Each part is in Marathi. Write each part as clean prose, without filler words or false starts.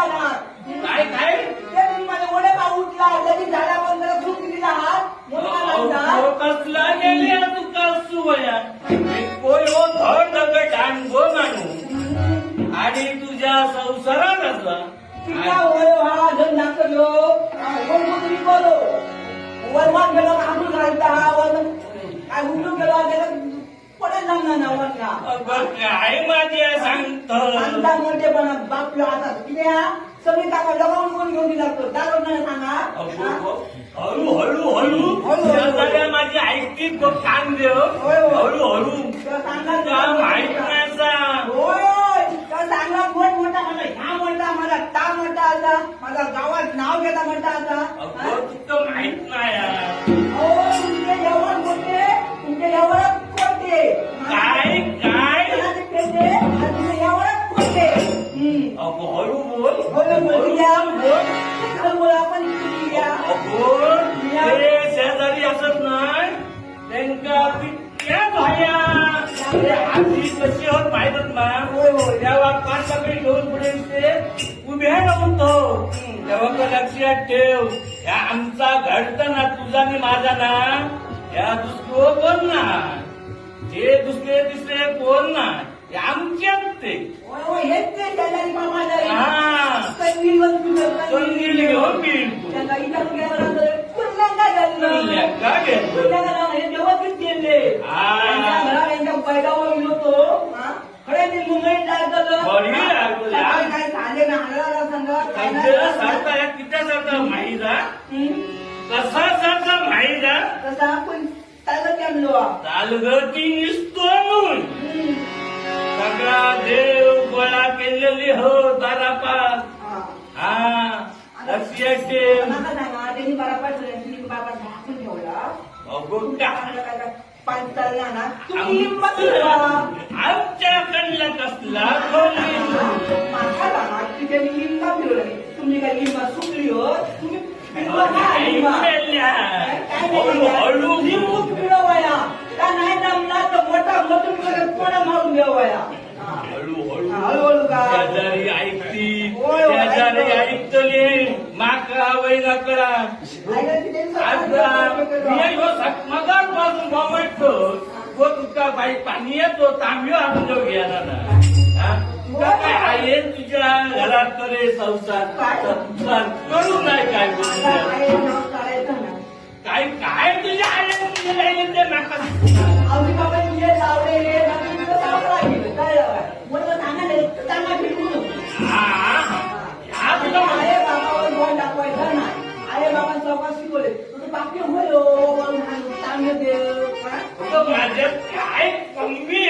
जाणार. काय काय ते मी माझ्या ओढे भाऊ उठला लगेच झाला पण जरा झोप दिला हात मोठा कसला गेले तू कसू वया कोय हो धड दगड डांगो मानू आणि तुझ्या संसारात असला तिला होय हा जण नाकलो कोण तुम्ही बोलो वरवान गेलो आंबूल घालता हा वर काय उठून गेलो त्याला पडेल जाणार ना वरला काय माझे सांगता मोठे पण बापलो आता किती सगळी काका लगावून कोण घेऊन लागतो दारोड नाही सांगा हळू हळू हळू माझी ऐकती कान देव हळू हळू माहित नाही होय चांगला मोठ मोठा मला ह्या म्हणता मला ता म्हणता आता माझा गावात नाव घेता म्हणता आता तुझं माहित नाही तुमचे एवढ मोठे तुमचे एवढं कोणते काय काय तुमचे एवढं कोणते हळू बोल शेजारी असत नाही त्यांका पिट्या भाया आधी कशी होत माहितच ना तेव्हा पाच सगळी घेऊन पुढे ते उभे नव्हतो तेव्हा का लक्षात ठेव या आमचा घडतं ना तुझा आणि माझा ना या दुसरं कोण ना हे दुसरे तिसरे कोण ना आमच्यात ते किती सरता माहिती कसा सरता माहिती कसा पण तालगती निसतो म्हणून सगळा देव गोळा केलेली हो दारापास हा लक्षात ठेव त्यांनी बराबर बाबा झाकून ठेवला अगो का आमच्याकडला कसला लिंबा फिरवला तुम्ही काय लिंबा सुकली हो तुम्ही हळू लिंबू फिरवाया का नाही जमला तर मोठा मधून कोणा मारून द्यावाया हळूहळू शेजारी ऐकती शेजारी ऐकतली माका वैना करा मगापासून बॉम्बटतो तो तुका बाई पाणी येतो तांब्यो आणून देऊ घ्या ना तुका काय आहे तुझ्या घरात करे संसार करू नाही काय काय काय तुझ्या आई ते नाका आम्ही बाबा लावले मला सांगा चांगला फिरवून अरे बाबावर बॉल दाखवायचा नाही अरे बाबा चौकात शिकवले तुझं बाकी होय चांगलं दे माझ्यात काय कमी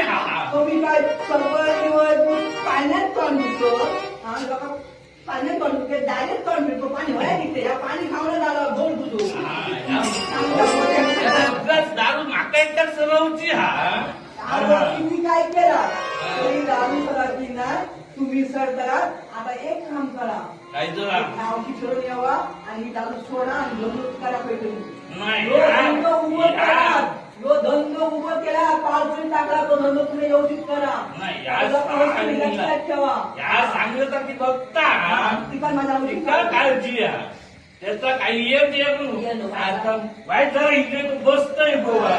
कमी काय सगळं दिवस पाण्यात तोंड दिसतो पाण्यात तोंड दिसते डायरेक्ट तोंड दिसतो पाणी व्हायला दिसते या पाणी खावलं झालं गोल तुझो दारू माका एकदा सरवची तुम्ही काय केला दारू सराची ना तुम्ही सर करा आता एक काम करा काय नावची फिरून यावा आणि दारू सोडा आणि धंदो करा पाहिजे धंदो उभं केला पालपुरी टाकला तो धंदो तुम्ही व्यवस्थित करा लक्षात ठेवा या सांगितलं की बघता तिकडे माझ्या काळजी त्याचा काही येत वाईट जरा इकडे बसतोय गोवा